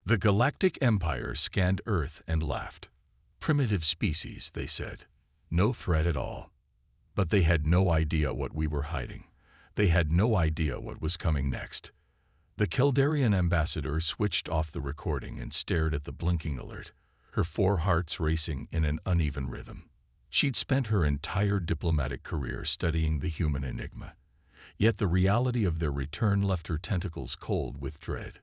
The Galactic Empire scanned Earth and laughed. Primitive species, they said. No threat at all. But they had no idea what we were hiding. They had no idea what was coming next. The Keldarian ambassador switched off the recording and stared at the blinking alert, her 4 hearts racing in an uneven rhythm. She'd spent her entire diplomatic career studying the human enigma. Yet the reality of their return left her tentacles cold with dread.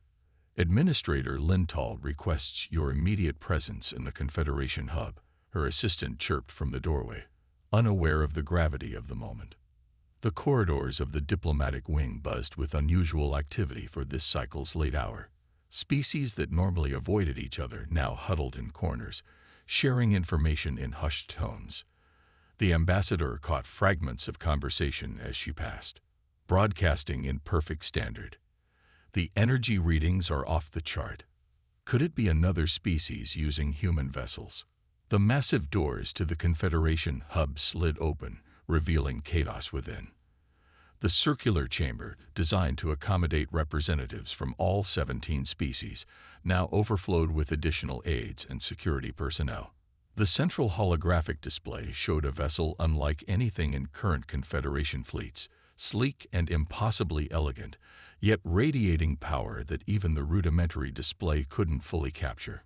Administrator Lintal requests your immediate presence in the Confederation hub, her assistant chirped from the doorway, unaware of the gravity of the moment. The corridors of the diplomatic wing buzzed with unusual activity for this cycle's late hour. Species that normally avoided each other now huddled in corners, sharing information in hushed tones. The ambassador caught fragments of conversation as she passed, broadcasting in perfect standard. The energy readings are off the chart. Could it be another species using human vessels? The massive doors to the Confederation hub slid open, revealing chaos within. The circular chamber, designed to accommodate representatives from all 17 species, now overflowed with additional aides and security personnel. The central holographic display showed a vessel unlike anything in current Confederation fleets, sleek and impossibly elegant, yet radiating power that even the rudimentary display couldn't fully capture.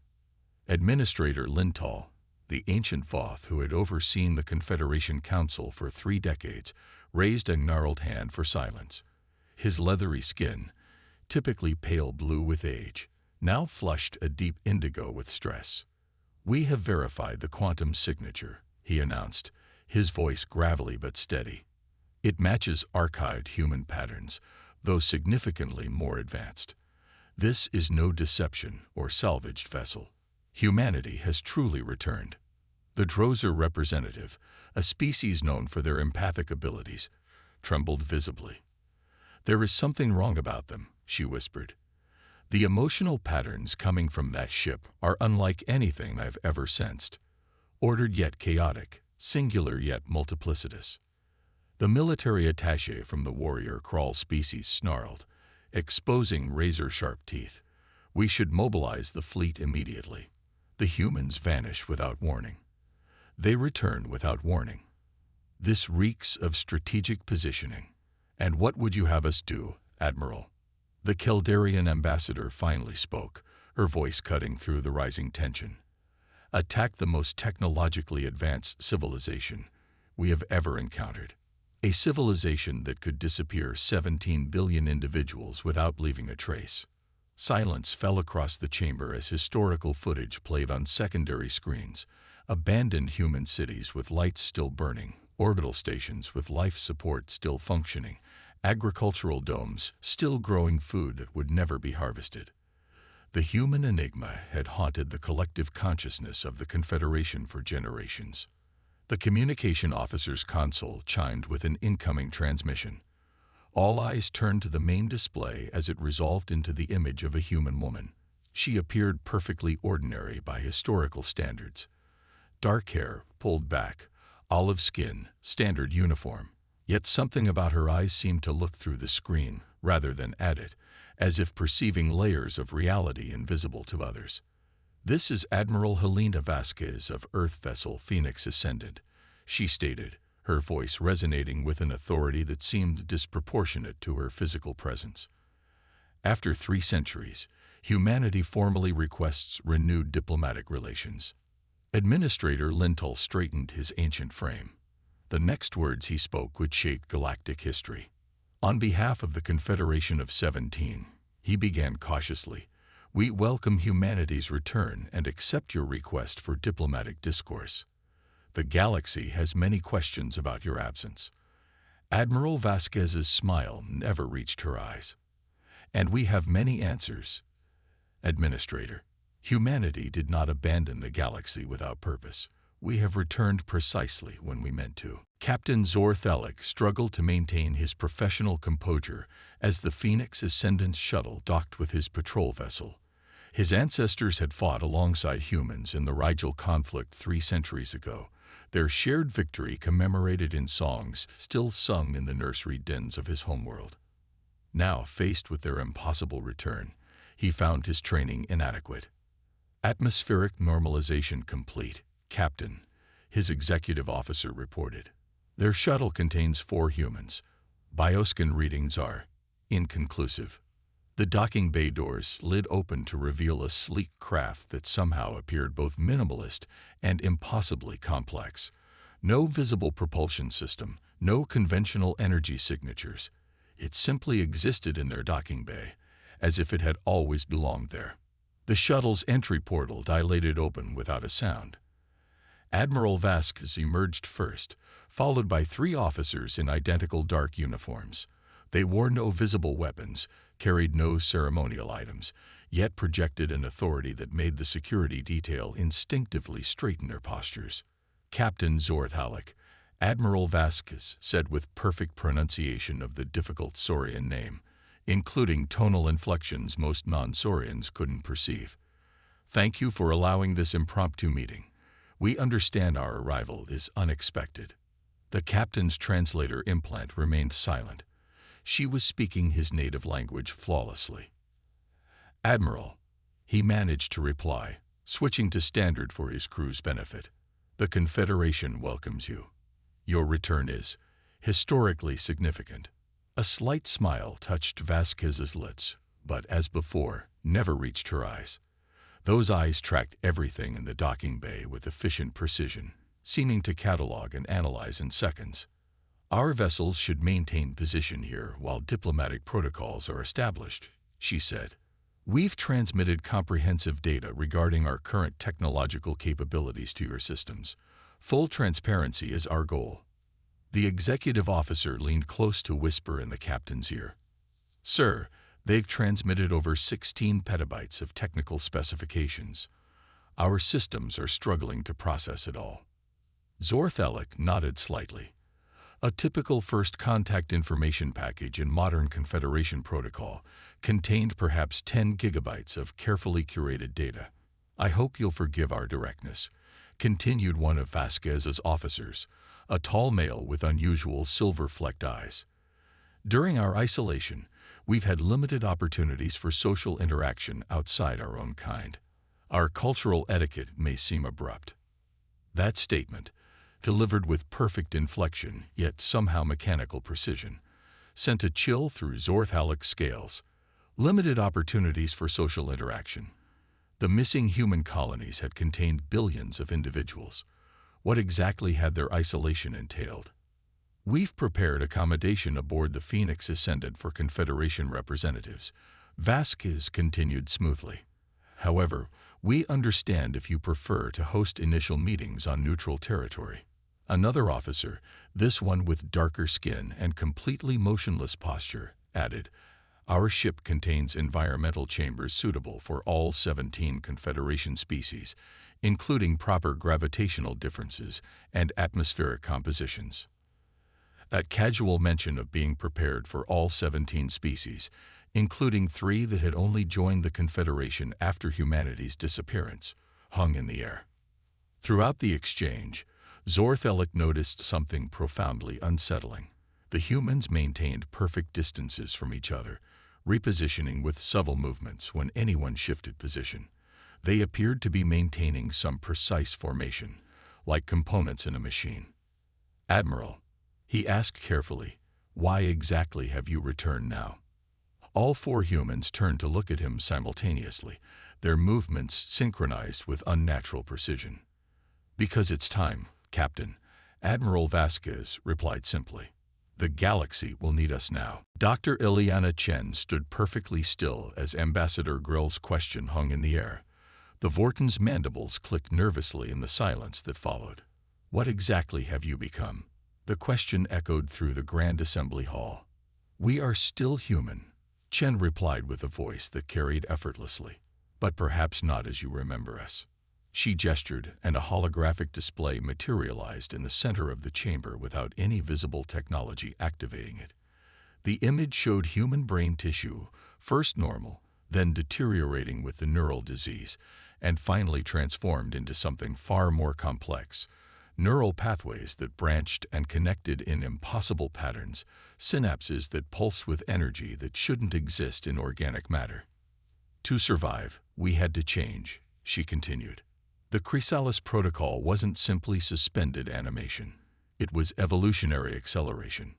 Administrator Lintal, the ancient Voth who had overseen the Confederation Council for 3 decades, raised a gnarled hand for silence. His leathery skin, typically pale blue with age, now flushed a deep indigo with stress. "We have verified the quantum signature," he announced, his voice gravelly but steady. "It matches archived human patterns, though significantly more advanced. This is no deception or salvaged vessel. Humanity has truly returned." The Drozer representative, a species known for their empathic abilities, trembled visibly. "There is something wrong about them," she whispered. "The emotional patterns coming from that ship are unlike anything I've ever sensed. Ordered yet chaotic, singular yet multiplicitous." The military attaché from the warrior crawl species snarled, exposing razor-sharp teeth. "We should mobilize the fleet immediately." The humans vanish without warning. They return without warning. This reeks of strategic positioning. "And what would you have us do, Admiral?" The Keldarian ambassador finally spoke, her voice cutting through the rising tension. "Attack the most technologically advanced civilization we have ever encountered. A civilization that could disappear 17 billion individuals without leaving a trace." Silence fell across the chamber as historical footage played on secondary screens. Abandoned human cities with lights still burning, orbital stations with life support still functioning, agricultural domes still growing food that would never be harvested. The human enigma had haunted the collective consciousness of the Confederation for generations. The communication officer's console chimed with an incoming transmission. All eyes turned to the main display as it resolved into the image of a human woman. She appeared perfectly ordinary by historical standards. Dark hair, pulled back, olive skin, standard uniform. Yet something about her eyes seemed to look through the screen, rather than at it, as if perceiving layers of reality invisible to others. "This is Admiral Helena Vasquez of Earth Vessel Phoenix Ascendant," she stated, her voice resonating with an authority that seemed disproportionate to her physical presence. "After 3 centuries, humanity formally requests renewed diplomatic relations." Administrator Lintal straightened his ancient frame. The next words he spoke would shape galactic history. On behalf of the Confederation of 17, he began cautiously, "We welcome humanity's return and accept your request for diplomatic discourse. The galaxy has many questions about your absence." Admiral Vasquez's smile never reached her eyes. "And we have many answers, Administrator. Humanity did not abandon the galaxy without purpose. We have returned precisely when we meant to." Captain Zor Thelic struggled to maintain his professional composure as the Phoenix Ascendant shuttle docked with his patrol vessel. His ancestors had fought alongside humans in the Rigel conflict 3 centuries ago, their shared victory commemorated in songs still sung in the nursery dens of his homeworld. Now, faced with their impossible return, He found his training inadequate. Atmospheric normalization complete, Captain, his executive officer reported. Their shuttle contains 4 humans. Bioscan readings are inconclusive. The docking bay doors slid open to reveal a sleek craft that somehow appeared both minimalist and impossibly complex. No visible propulsion system, no conventional energy signatures. It simply existed in their docking bay, as if it had always belonged there. The shuttle's entry portal dilated open without a sound. Admiral Vasquez emerged first, followed by 3 officers in identical dark uniforms. They wore no visible weapons, carried no ceremonial items, yet projected an authority that made the security detail instinctively straighten their postures. Captain Zorthalik, Admiral Vasquez said with perfect pronunciation of the difficult Saurian name, including tonal inflections most non-Saurians couldn't perceive. Thank you for allowing this impromptu meeting. We understand our arrival is unexpected. The captain's translator implant remained silent. She was speaking his native language flawlessly. Admiral, he managed to reply, switching to standard for his crew's benefit. The Confederation welcomes you. Your return is historically significant. A slight smile touched Vasquez's lips, but as before, never reached her eyes. Those eyes tracked everything in the docking bay with efficient precision, seeming to catalog and analyze in seconds. Our vessels should maintain position here while diplomatic protocols are established, she said. We've transmitted comprehensive data regarding our current technological capabilities to your systems. Full transparency is our goal. The executive officer leaned close to whisper in the captain's ear. Sir, they've transmitted over 16 petabytes of technical specifications. Our systems are struggling to process it all. Zorthalik nodded slightly. A typical first contact information package in modern Confederation protocol contained perhaps 10 gigabytes of carefully curated data. I hope you'll forgive our directness, continued one of Vasquez's officers, a tall male with unusual silver-flecked eyes. During our isolation, we've had limited opportunities for social interaction outside our own kind. Our cultural etiquette may seem abrupt. That statement, delivered with perfect inflection yet somehow mechanical precision, sent a chill through Zorthalik's scales. Limited opportunities for social interaction. The missing human colonies had contained billions of individuals. What exactly had their isolation entailed? We've prepared accommodation aboard the Phoenix Ascendant for Confederation representatives, Vasquez continued smoothly. However, we understand if you prefer to host initial meetings on neutral territory. Another officer, this one with darker skin and completely motionless posture, added, our ship contains environmental chambers suitable for all 17 Confederation species, including proper gravitational differences and atmospheric compositions. That casual mention of being prepared for all 17 species, including 3 that had only joined the Confederation after humanity's disappearance, hung in the air. Throughout the exchange, Zorthalik noticed something profoundly unsettling. The humans maintained perfect distances from each other, repositioning with subtle movements when anyone shifted position. They appeared to be maintaining some precise formation, like components in a machine. Admiral, he asked carefully, why exactly have you returned now? All 4 humans turned to look at him simultaneously, their movements synchronized with unnatural precision. Because it's time, Captain, Admiral Vasquez replied simply. The galaxy will need us now. Dr. Ileana Chen stood perfectly still as Ambassador Grill's question hung in the air. The Vorton's mandibles clicked nervously in the silence that followed. What exactly have you become? The question echoed through the Grand Assembly Hall. We are still human, Chen replied with a voice that carried effortlessly. But perhaps not as you remember us. She gestured, and a holographic display materialized in the center of the chamber without any visible technology activating it. The image showed human brain tissue, first normal, then deteriorating with the neural disease, and finally transformed into something far more complex. Neural pathways that branched and connected in impossible patterns, synapses that pulsed with energy that shouldn't exist in organic matter. To survive, we had to change, she continued. The Chrysalis Protocol wasn't simply suspended animation. It was evolutionary acceleration.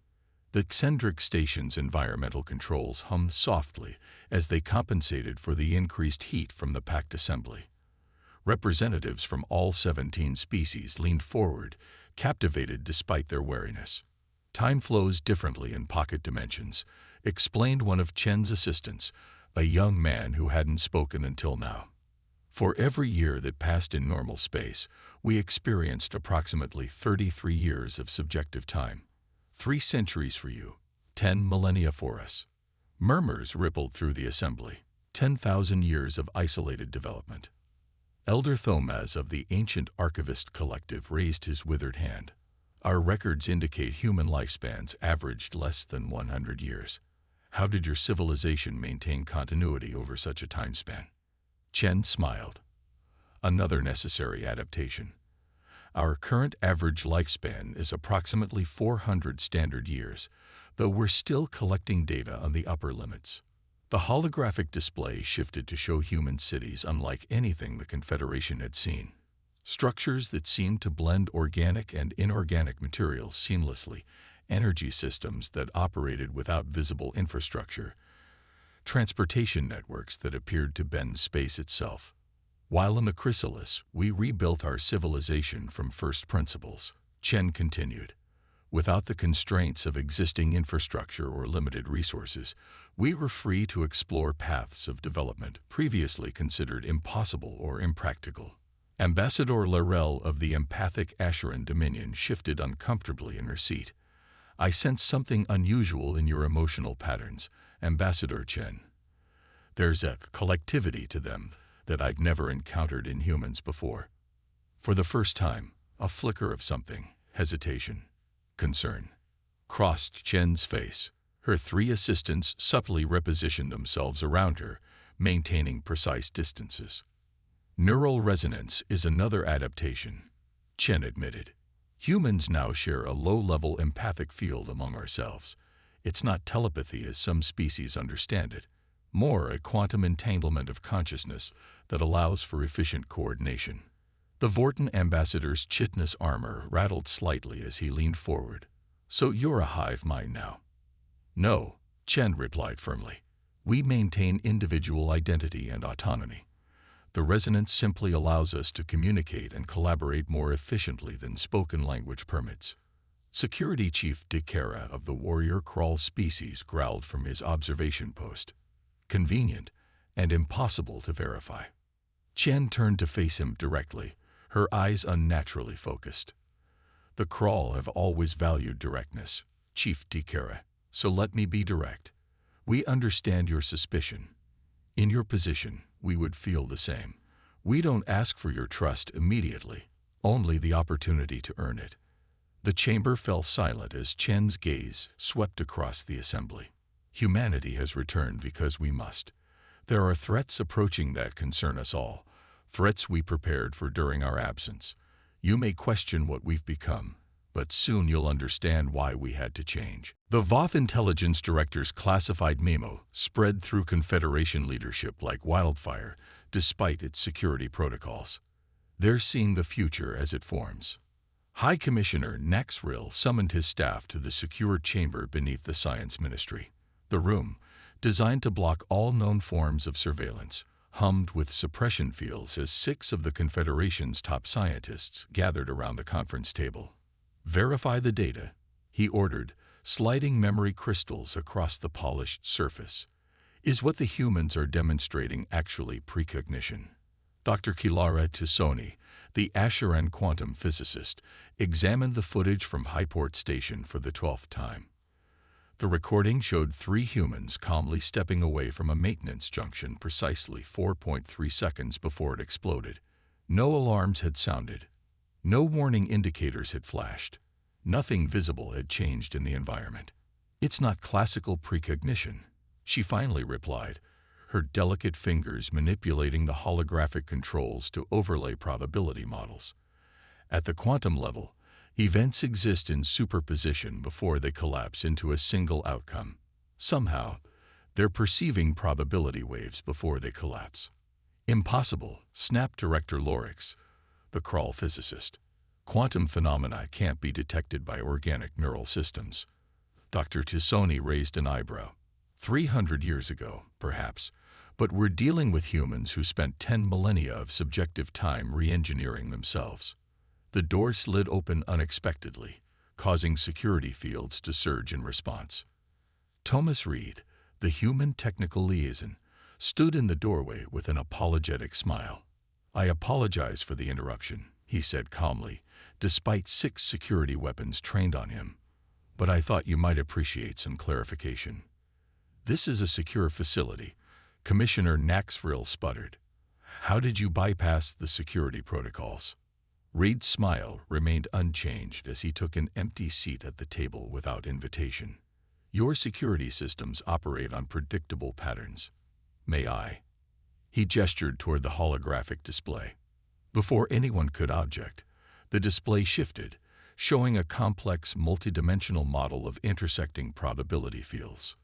The eccentric station's environmental controls hummed softly as they compensated for the increased heat from the packed assembly. Representatives from all 17 species leaned forward, captivated despite their wariness. Time flows differently in pocket dimensions, explained one of Chen's assistants, a young man who hadn't spoken until now. For every year that passed in normal space, we experienced approximately 33 years of subjective time. 3 centuries for you, 10 millennia for us. Murmurs rippled through the assembly. 10,000 years of isolated development. Elder Thomas of the Ancient Archivist Collective raised his withered hand. Our records indicate human lifespans averaged less than 100 years. How did your civilization maintain continuity over such a time span? Chen smiled. Another necessary adaptation. Our current average lifespan is approximately 400 standard years, though we're still collecting data on the upper limits. The holographic display shifted to show human cities unlike anything the Confederation had seen. Structures that seemed to blend organic and inorganic materials seamlessly, energy systems that operated without visible infrastructure, transportation networks that appeared to bend space itself. While in the Chrysalis, we rebuilt our civilization from first principles, Chen continued. Without the constraints of existing infrastructure or limited resources, we were free to explore paths of development previously considered impossible or impractical. Ambassador Laurel of the empathic Asheran Dominion shifted uncomfortably in her seat. I sense something unusual in your emotional patterns, Ambassador Chen. There's a collectivity to them that I've never encountered in humans before. For the first time, a flicker of something, hesitation, concern, crossed Chen's face. Her 3 assistants subtly repositioned themselves around her, maintaining precise distances. Neural resonance is another adaptation, Chen admitted. Humans now share a low-level empathic field among ourselves. It's not telepathy as some species understand it, more a quantum entanglement of consciousness that allows for efficient coordination. The Vorten ambassador's chitinous armor rattled slightly as he leaned forward. So you're a hive mind now? No, Chen replied firmly. We maintain individual identity and autonomy. The resonance simply allows us to communicate and collaborate more efficiently than spoken language permits. Security Chief Dikara of the warrior crawl species growled from his observation post. Convenient and impossible to verify. Chen turned to face him directly, her eyes unnaturally focused. The crawl have always valued directness, Chief Dikara, so let me be direct. We understand your suspicion. In your position, we would feel the same. We don't ask for your trust immediately, only the opportunity to earn it. The chamber fell silent as Chen's gaze swept across the assembly. Humanity has returned because we must. There are threats approaching that concern us all, threats we prepared for during our absence. You may question what we've become, but soon you'll understand why we had to change. The VOF Intelligence Director's classified memo spread through Confederation leadership like wildfire, despite its security protocols. They're seeing the future as it forms. High Commissioner Naxrill summoned his staff to the secure chamber beneath the Science Ministry. The room, designed to block all known forms of surveillance, hummed with suppression fields as 6 of the Confederation's top scientists gathered around the conference table. Verify the data, he ordered, sliding memory crystals across the polished surface. Is what the humans are demonstrating actually precognition? Dr. Kilara Tisoni, the Asheran quantum physicist, examined the footage from Highport Station for the 12th time. The recording showed 3 humans calmly stepping away from a maintenance junction precisely 4.3 seconds before it exploded. No alarms had sounded. No warning indicators had flashed. Nothing visible had changed in the environment. It's not classical precognition, she finally replied, her delicate fingers manipulating the holographic controls to overlay probability models. At the quantum level, events exist in superposition before they collapse into a single outcome. Somehow, They're perceiving probability waves before they collapse. Impossible, snapped Director Lorix, the Krull physicist. Quantum phenomena can't be detected by organic neural systems. Dr. Tisoni raised an eyebrow. 300 years ago, perhaps, but we're dealing with humans who spent 10 millennia of subjective time re-engineering themselves. The door slid open unexpectedly, causing security fields to surge in response. Thomas Reed, the human technical liaison, stood in the doorway with an apologetic smile. "I apologize for the interruption," he said calmly, despite 6 security weapons trained on him. "But I thought you might appreciate some clarification." "This is a secure facility," Commissioner Naxfrill sputtered. "How did you bypass the security protocols?" Reed's smile remained unchanged as he took an empty seat at the table without invitation. "Your security systems operate on predictable patterns. May I?" He gestured toward the holographic display. Before anyone could object, the display shifted, showing a complex multidimensional model of intersecting probability fields.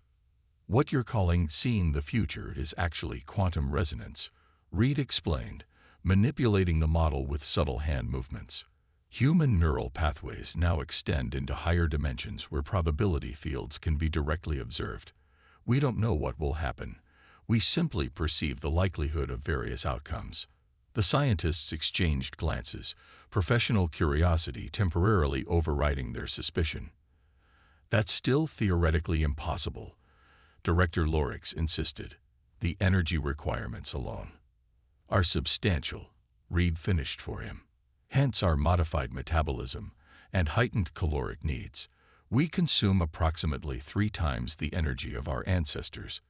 "What you're calling seeing the future is actually quantum resonance," Reed explained, manipulating the model with subtle hand movements. "Human neural pathways now extend into higher dimensions where probability fields can be directly observed. We don't know what will happen. We simply perceive the likelihood of various outcomes." The scientists exchanged glances, professional curiosity temporarily overriding their suspicion. "That's still theoretically impossible," Director Lorix insisted. "The energy requirements alone are substantial," Reed finished for him. "Hence our modified metabolism and heightened caloric needs. We consume approximately 3 times the energy of our ancestors."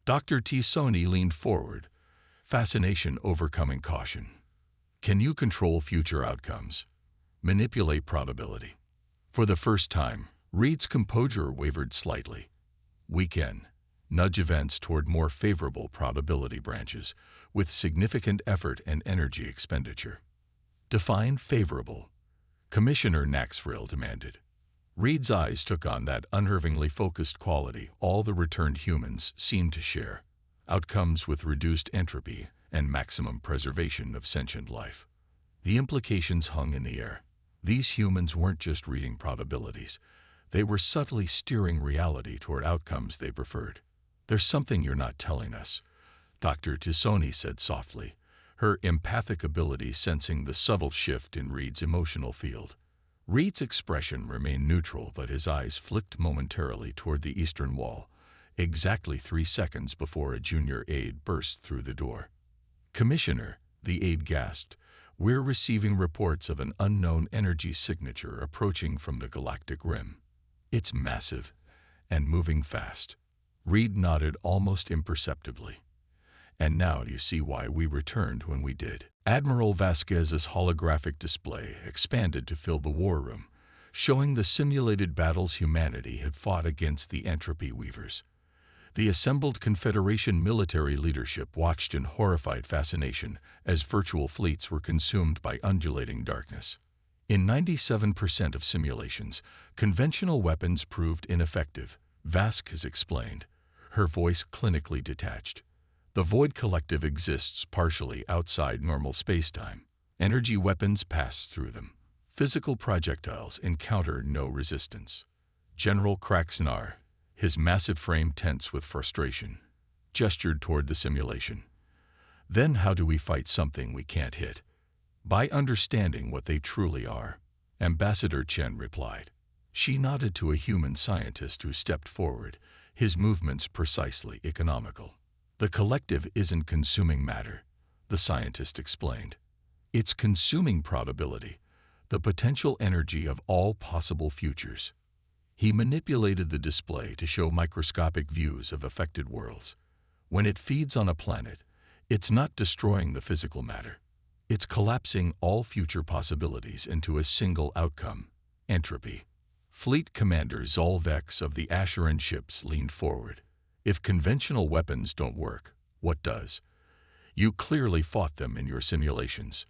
Dr. Tisoni leaned forward, fascination overcoming caution. "Can you control future outcomes? Manipulate probability?" For the first time, Reed's composure wavered slightly. "We can. Nudge events toward more favorable probability branches, with significant effort and energy expenditure." "Define favorable," Commissioner Naxfrill demanded. Reed's eyes took on that unnervingly focused quality all the returned humans seemed to share: outcomes with reduced entropy and maximum preservation of sentient life. The implications hung in the air. These humans weren't just reading probabilities. They were subtly steering reality toward outcomes they preferred. "There's something you're not telling us," Dr. Tisoni said softly, her empathic ability sensing the subtle shift in Reed's emotional field. Reed's expression remained neutral, but his eyes flicked momentarily toward the eastern wall, exactly 3 seconds before a junior aide burst through the door. "Commissioner," the aide gasped, "we're receiving reports of an unknown energy signature approaching from the galactic rim. It's massive and moving fast." Reed nodded almost imperceptibly. "And now you see why we returned when we did." Admiral Vasquez's holographic display expanded to fill the war room, showing the simulated battles humanity had fought against the entropy weavers. The assembled Confederation military leadership watched in horrified fascination as virtual fleets were consumed by undulating darkness. In 97% of simulations, conventional weapons proved ineffective, Vasquez explained, her voice clinically detached. "The Void Collective exists partially outside normal spacetime. Energy weapons pass through them. Physical projectiles encounter no resistance." General Kraxnar, his massive frame tense with frustration, gestured toward the simulation. "Then how do we fight something we can't hit?" "By understanding what they truly are," Ambassador Chen replied. She nodded to a human scientist who stepped forward, his movements precisely economical. "The collective isn't consuming matter," the scientist explained. "It's consuming probability, the potential energy of all possible futures." He manipulated the display to show microscopic views of affected worlds. "When it feeds on a planet, it's not destroying the physical matter. It's collapsing all future possibilities into a single outcome: entropy." Fleet Commander Zolvex of the Asheran ships leaned forward. "If conventional weapons don't work, what does? You clearly fought them in your simulations."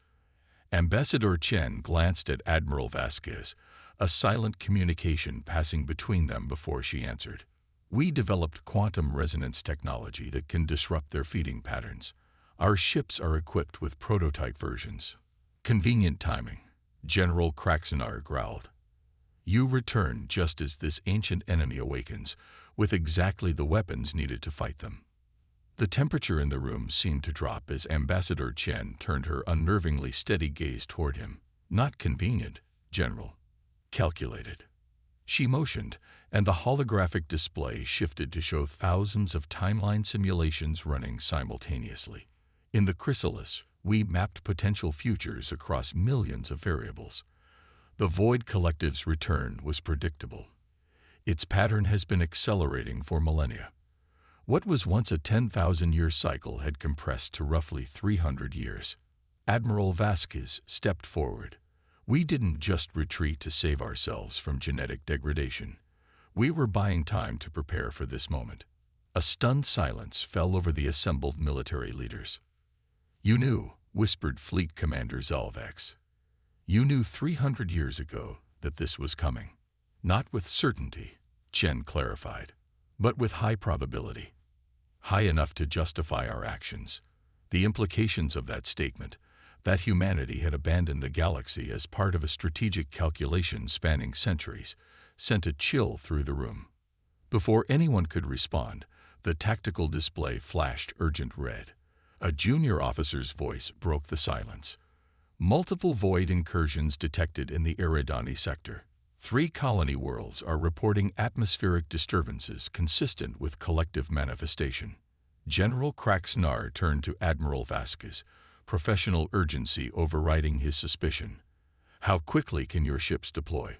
Ambassador Chen glanced at Admiral Vasquez, a silent communication passing between them before she answered. We developed quantum resonance technology that can disrupt their feeding patterns. Our ships are equipped with prototype versions. Convenient timing, General Kraxenar growled. You return just as this ancient enemy awakens, with exactly the weapons needed to fight them. The temperature in the room seemed to drop as Ambassador Chen turned her unnervingly steady gaze toward him. Not convenient, General. Calculated. She motioned, and the holographic display shifted to show thousands of timeline simulations running simultaneously. In the chrysalis, we mapped potential futures across millions of variables. The Void Collective's return was predictable. Its pattern has been accelerating for millennia. What was once a 10,000-year cycle had compressed to roughly 300 years. Admiral Vasquez stepped forward. We didn't just retreat to save ourselves from genetic degradation. We were buying time to prepare for this moment. A stunned silence fell over the assembled military leaders. You knew, whispered Fleet Commander Zalvex. You knew 300 years ago that this was coming. Not with certainty, Chen clarified, but with high probability. High enough to justify our actions. The implications of that statement, that humanity had abandoned the galaxy as part of a strategic calculation spanning centuries, sent a chill through the room. Before anyone could respond, the tactical display flashed urgent red. A junior officer's voice broke the silence. Multiple void incursions detected in the Eridani sector. 3 colony worlds are reporting atmospheric disturbances consistent with collective manifestation. General Kraxenar turned to Admiral Vasquez, professional urgency overriding his suspicion. How quickly can your ships deploy?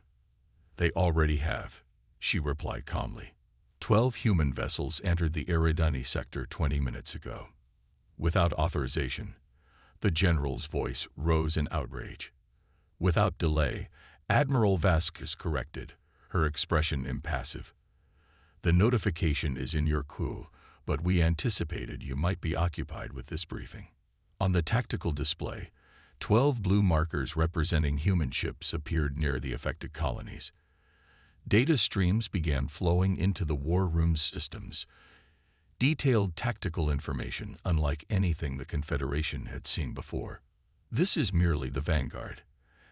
They already have, she replied calmly. 12 human vessels entered the Eridani sector 20 minutes ago. Without authorization. The general's voice rose in outrage. Without delay, Admiral Vasquez corrected, her expression impassive. The notification is in your queue, but we anticipated you might be occupied with this briefing. On the tactical display, 12 blue markers representing human ships appeared near the affected colonies. Data streams began flowing into the war room's systems. Detailed tactical information unlike anything the Confederation had seen before. This is merely the vanguard,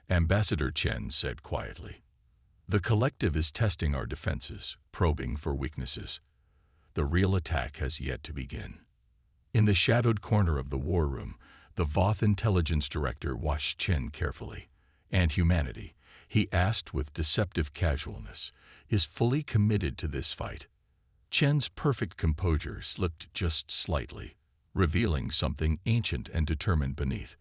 Ambassador Chen said quietly. The collective is testing our defenses, probing for weaknesses. The real attack has yet to begin. In the shadowed corner of the war room, the Voth intelligence director watched Chen carefully. And humanity, he asked with deceptive casualness, is fully committed to this fight. Chen's perfect composure slipped just slightly, revealing something ancient and determined beneath.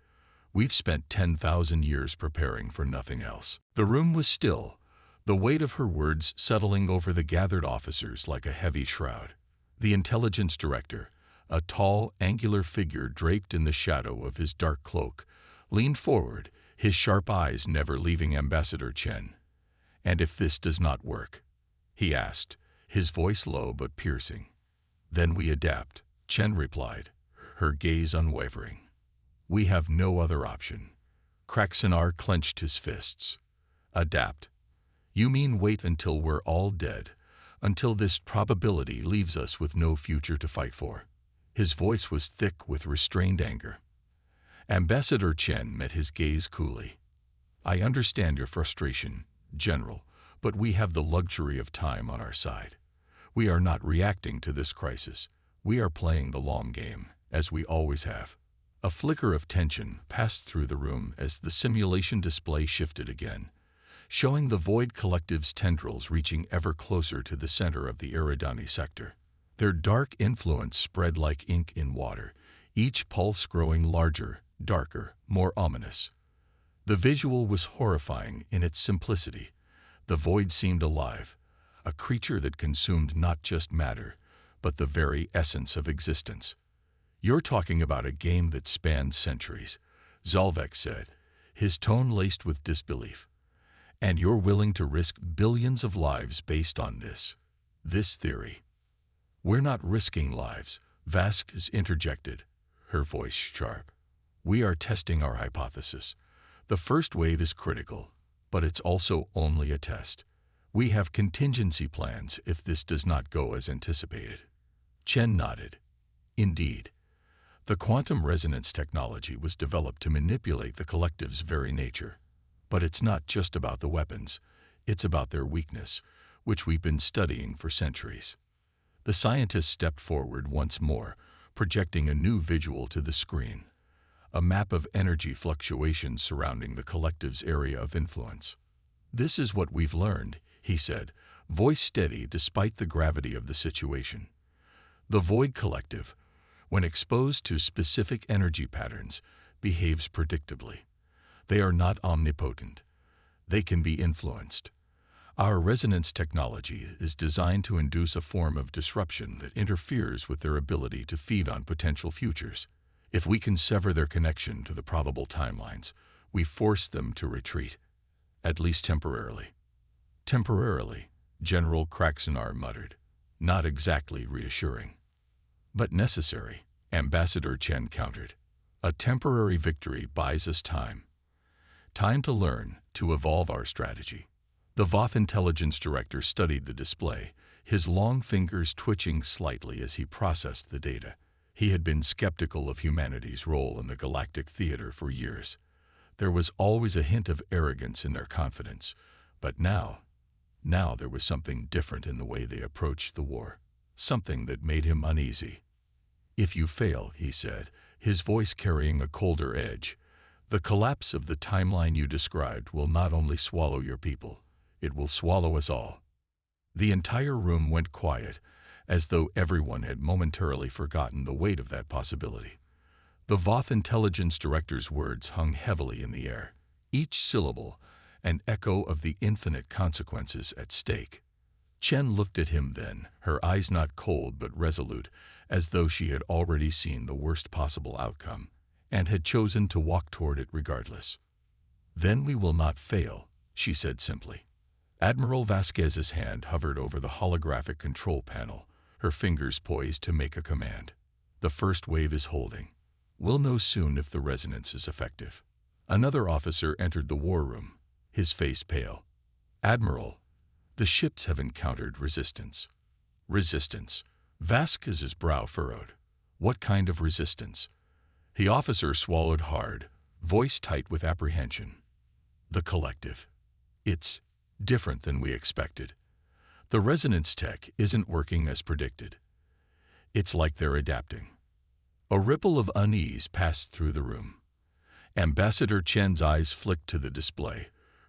We've spent 10,000 years preparing for nothing else. The room was still, the weight of her words settling over the gathered officers like a heavy shroud. The intelligence director, a tall, angular figure draped in the shadow of his dark cloak, leaned forward, his sharp eyes never leaving Ambassador Chen. And if this does not work? He asked, his voice low but piercing. Then we adapt, Chen replied, her gaze unwavering. We have no other option. Kraxenar clenched his fists. Adapt. You mean wait until we're all dead, until this probability leaves us with no future to fight for. His voice was thick with restrained anger. Ambassador Chen met his gaze coolly. I understand your frustration, General, but we have the luxury of time on our side. We are not reacting to this crisis. We are playing the long game, as we always have. A flicker of tension passed through the room as the simulation display shifted again, showing the Void Collective's tendrils reaching ever closer to the center of the Eridani sector. Their dark influence spread like ink in water, each pulse growing larger, darker, more ominous. The visual was horrifying in its simplicity. The void seemed alive, a creature that consumed not just matter, but the very essence of existence. You're talking about a game that spanned centuries, Zalvex said, his tone laced with disbelief. And you're willing to risk billions of lives based on this theory. We're not risking lives, Vasquez interjected, her voice sharp. We are testing our hypothesis. The first wave is critical, but it's also only a test. We have contingency plans if this does not go as anticipated. Chen nodded. Indeed. The quantum resonance technology was developed to manipulate the collective's very nature. But it's not just about the weapons, it's about their weakness, which we've been studying for centuries. The scientists stepped forward once more, projecting a new visual to the screen. A map of energy fluctuations surrounding the collective's area of influence. This is what we've learned, he said, voice steady despite the gravity of the situation. The Void Collective, when exposed to specific energy patterns, behaves predictably. They are not omnipotent. They can be influenced. Our resonance technology is designed to induce a form of disruption that interferes with their ability to feed on potential futures. If we can sever their connection to the probable timelines, we force them to retreat, at least temporarily. Temporarily, General Kraxenar muttered, not exactly reassuring. But necessary, Ambassador Chen countered. A temporary victory buys us time. Time to learn, to evolve our strategy. The Voth Intelligence Director studied the display, his long fingers twitching slightly as he processed the data. He had been skeptical of humanity's role in the galactic theater for years. There was always a hint of arrogance in their confidence, but now there was something different in the way they approached the war, something that made him uneasy. If you fail, he said, his voice carrying a colder edge, the collapse of the timeline you described will not only swallow your people, it will swallow us all. The entire room went quiet, as though everyone had momentarily forgotten the weight of that possibility. The Voth Intelligence Director's words hung heavily in the air, each syllable an echo of the infinite consequences at stake. Chen looked at him then, her eyes not cold but resolute, as though she had already seen the worst possible outcome, and had chosen to walk toward it regardless. Then we will not fail, she said simply. Admiral Vasquez's hand hovered over the holographic control panel, her fingers poised to make a command. The first wave is holding. We'll know soon if the resonance is effective. Another officer entered the war room, his face pale. Admiral, the ships have encountered resistance. Resistance. Vasquez's brow furrowed. What kind of resistance? The officer swallowed hard, voice tight with apprehension. The collective. It's different than we expected. The resonance tech isn't working as predicted. It's like they're adapting. A ripple of unease passed through the room. Ambassador Chen's eyes flicked to the display,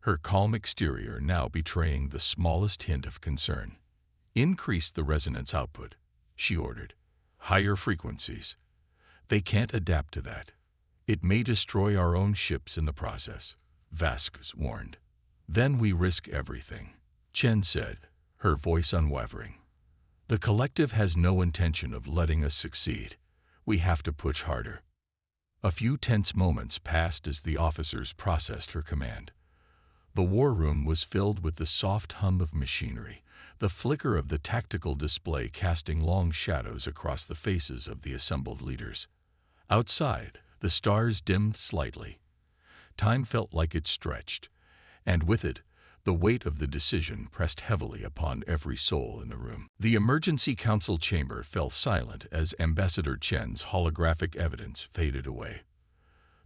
her calm exterior now betraying the smallest hint of concern. Increase the resonance output, she ordered. Higher frequencies. They can't adapt to that. It may destroy our own ships in the process, Vasquez warned. Then we risk everything, Chen said, her voice unwavering. The collective has no intention of letting us succeed. We have to push harder. A few tense moments passed as the officers processed her command. The war room was filled with the soft hum of machinery, the flicker of the tactical display casting long shadows across the faces of the assembled leaders. Outside, the stars dimmed slightly. Time felt like it stretched, and with it, the weight of the decision pressed heavily upon every soul in the room. The emergency council chamber fell silent as Ambassador Chen's holographic evidence faded away.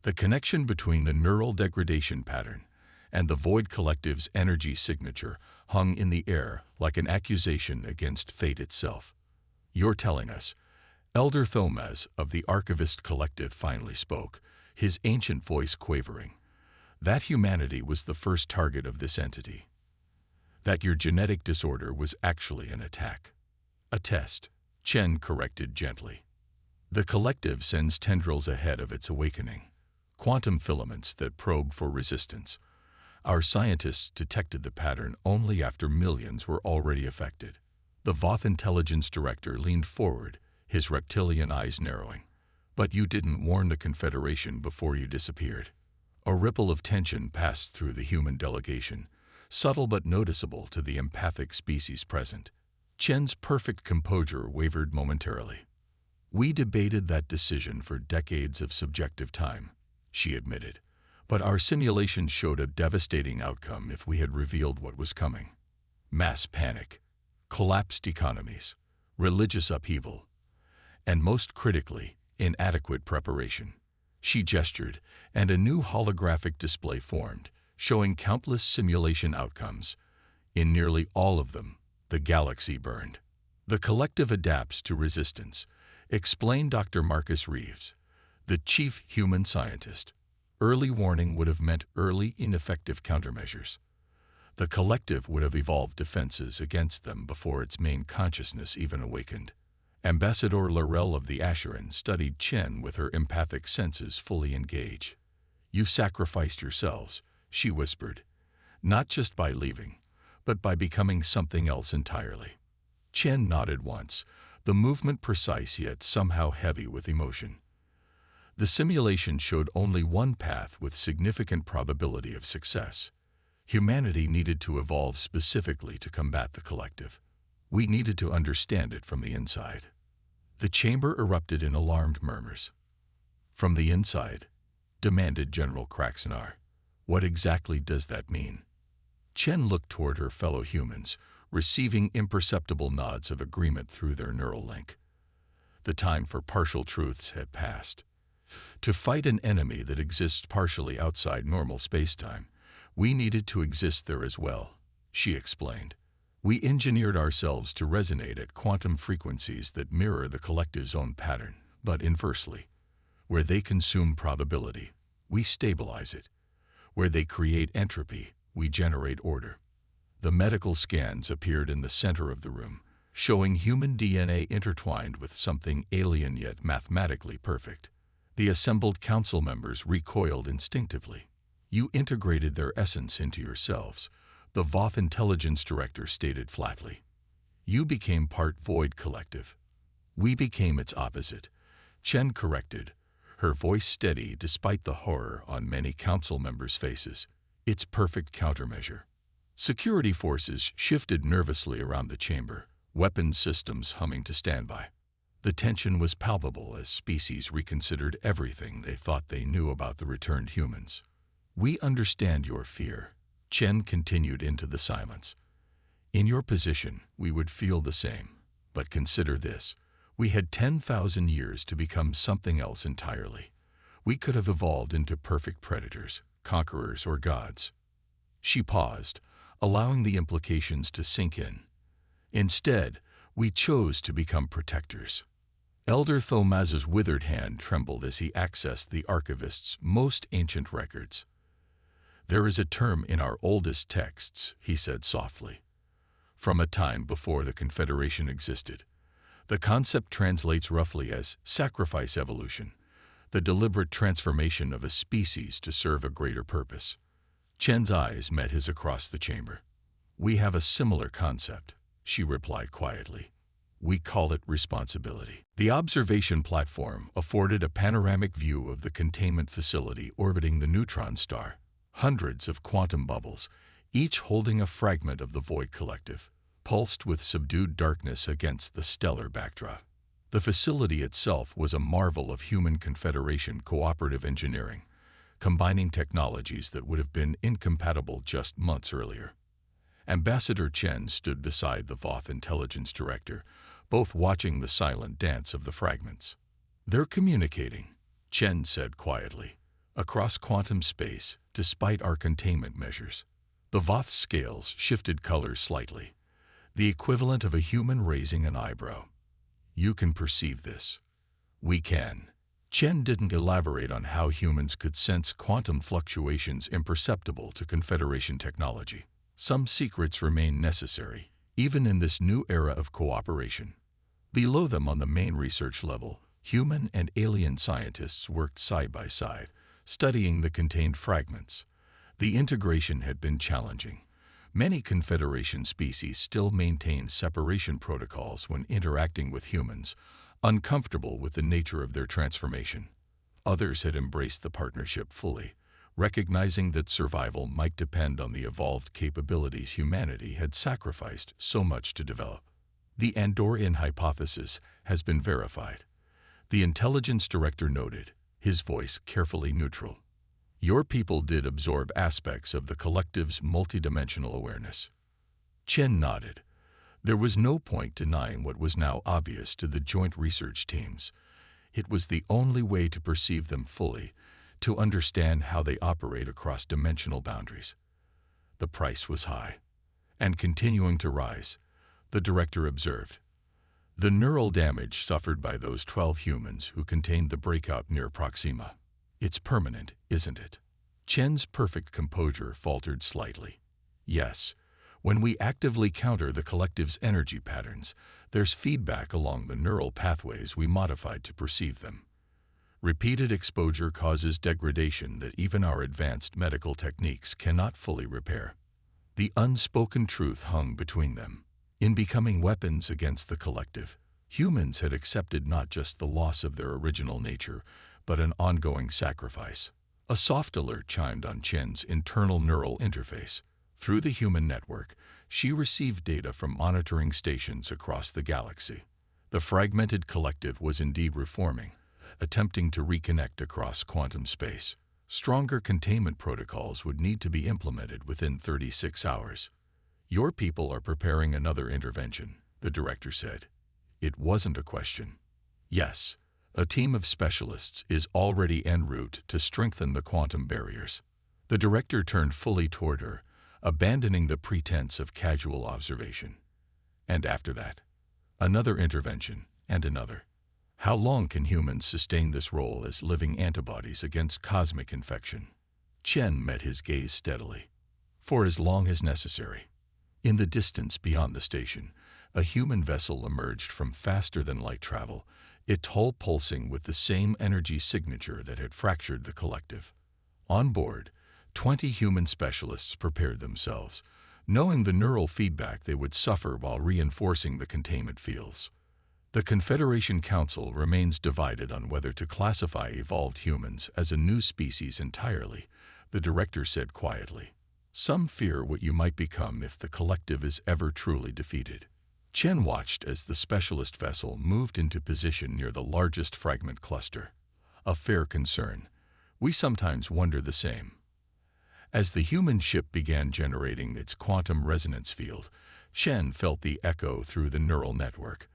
The connection between the neural degradation pattern and the Void Collective's energy signature hung in the air like an accusation against fate itself. You're telling us, Elder Thomaz of the Archivist Collective finally spoke, his ancient voice quavering, that humanity was the first target of this entity. That your genetic disorder was actually an attack. A test, Chen corrected gently. The collective sends tendrils ahead of its awakening, quantum filaments that probe for resistance. Our scientists detected the pattern only after millions were already affected. The Voth Intelligence Director leaned forward, his reptilian eyes narrowing. But you didn't warn the Confederation before you disappeared. A ripple of tension passed through the human delegation, subtle but noticeable to the empathic species present. Chen's perfect composure wavered momentarily. We debated that decision for decades of subjective time, she admitted, but our simulation showed a devastating outcome if we had revealed what was coming. mass panic, collapsed economies, religious upheaval, and most critically, inadequate preparation. She gestured, and a new holographic display formed, showing countless simulation outcomes. In nearly all of them, the galaxy burned. The collective adapts to resistance, explained Dr. Marcus Reeves, the chief human scientist. Early warning would have meant early ineffective countermeasures. The collective would have evolved defenses against them before its main consciousness even awakened. Ambassador Laurel of the Asheron studied Chen with her empathic senses fully engaged. "You sacrificed yourselves," she whispered, "not just by leaving, but by becoming something else entirely." Chen nodded once, the movement precise yet somehow heavy with emotion. The simulation showed only one path with significant probability of success. Humanity needed to evolve specifically to combat the collective. We needed to understand it from the inside. The chamber erupted in alarmed murmurs. "From the inside?" demanded General Kraxenar. "What exactly does that mean?" Chen looked toward her fellow humans, receiving imperceptible nods of agreement through their neural link. The time for partial truths had passed. To fight an enemy that exists partially outside normal space-time, we needed to exist there as well, she explained. We engineered ourselves to resonate at quantum frequencies that mirror the collective's own pattern, but inversely. Where they consume probability, we stabilize it. Where they create entropy, we generate order. The medical scans appeared in the center of the room, showing human DNA intertwined with something alien yet mathematically perfect. The assembled council members recoiled instinctively. "You integrated their essence into yourselves," the Voth intelligence director stated flatly. "You became part Void Collective. We became its opposite," Chen corrected, her voice steady despite the horror on many council members' faces. "Its perfect countermeasure." Security forces shifted nervously around the chamber, weapons systems humming to standby. The tension was palpable as species reconsidered everything they thought they knew about the returned humans. "We understand your fear," Chen continued into the silence. "In your position, we would feel the same. But consider this. We had 10,000 years to become something else entirely. We could have evolved into perfect predators, conquerors, or gods." She paused, allowing the implications to sink in. "Instead, we chose to become protectors." Elder Thomaz's withered hand trembled as he accessed the archivist's most ancient records. "There is a term in our oldest texts," he said softly. "From a time before the Confederation existed. The concept translates roughly as sacrifice evolution, the deliberate transformation of a species to serve a greater purpose." Chen's eyes met his across the chamber. "We have a similar concept," she replied quietly. "We call it responsibility." The observation platform afforded a panoramic view of the containment facility orbiting the neutron star. Hundreds of quantum bubbles, each holding a fragment of the Void Collective, pulsed with subdued darkness against the stellar backdrop. The facility itself was a marvel of human Confederation cooperative engineering, combining technologies that would have been incompatible just months earlier. Ambassador Chen stood beside the Voth intelligence director, both watching the silent dance of the fragments. "They're communicating," Chen said quietly, "across quantum space, despite our containment measures." The Voth scales shifted colors slightly, the equivalent of a human raising an eyebrow. "You can perceive this." "We can." Chen didn't elaborate on how humans could sense quantum fluctuations imperceptible to Confederation technology. Some secrets remain necessary, even in this new era of cooperation. Below them on the main research level, human and alien scientists worked side by side, studying the contained fragments. The integration had been challenging. Many Confederation species still maintained separation protocols when interacting with humans, uncomfortable with the nature of their transformation. Others had embraced the partnership fully, recognizing that survival might depend on the evolved capabilities humanity had sacrificed so much to develop. "The Andorian hypothesis has been verified," the intelligence director noted, his voice carefully neutral. "Your people did absorb aspects of the collective's multidimensional awareness." Chen nodded. There was no point denying what was now obvious to the joint research teams. It was the only way to perceive them fully, to understand how they operate across dimensional boundaries. The price was high, and continuing to rise, the director observed. The neural damage suffered by those 12 humans who contained the breakout near Proxima. It's permanent, isn't it? Chen's perfect composure faltered slightly. Yes. When we actively counter the collective's energy patterns, there's feedback along the neural pathways we modified to perceive them. Repeated exposure causes degradation that even our advanced medical techniques cannot fully repair. The unspoken truth hung between them. In becoming weapons against the collective, humans had accepted not just the loss of their original nature, but an ongoing sacrifice. A soft alert chimed on Chen's internal neural interface. Through the human network, she received data from monitoring stations across the galaxy. The fragmented collective was indeed reforming, attempting to reconnect across quantum space. Stronger containment protocols would need to be implemented within 36 hours. Your people are preparing another intervention, the director said. It wasn't a question. Yes, a team of specialists is already en route to strengthen the quantum barriers. The director turned fully toward her, abandoning the pretense of casual observation. And after that, another intervention and another. How long can humans sustain this role as living antibodies against cosmic infection? Chen met his gaze steadily. For as long as necessary. In the distance beyond the station, a human vessel emerged from faster-than-light travel, its hull pulsing with the same energy signature that had fractured the collective. On board, 20 human specialists prepared themselves, knowing the neural feedback they would suffer while reinforcing the containment fields. The Confederation Council remains divided on whether to classify evolved humans as a new species entirely, the director said quietly. Some fear what you might become if the collective is ever truly defeated. Chen watched as the specialist vessel moved into position near the largest fragment cluster. A fair concern. We sometimes wonder the same. As the human ship began generating its quantum resonance field, Chen felt the echo through the neural network.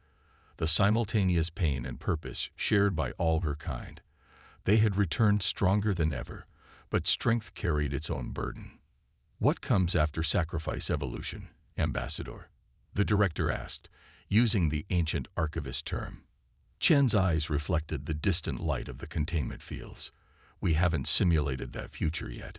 The simultaneous pain and purpose shared by all her kind. They had returned stronger than ever, but strength carried its own burden. What comes after sacrifice evolution, Ambassador? The director asked, using the ancient archivist term. Chen's eyes reflected the distant light of the containment fields. We haven't simulated that future yet.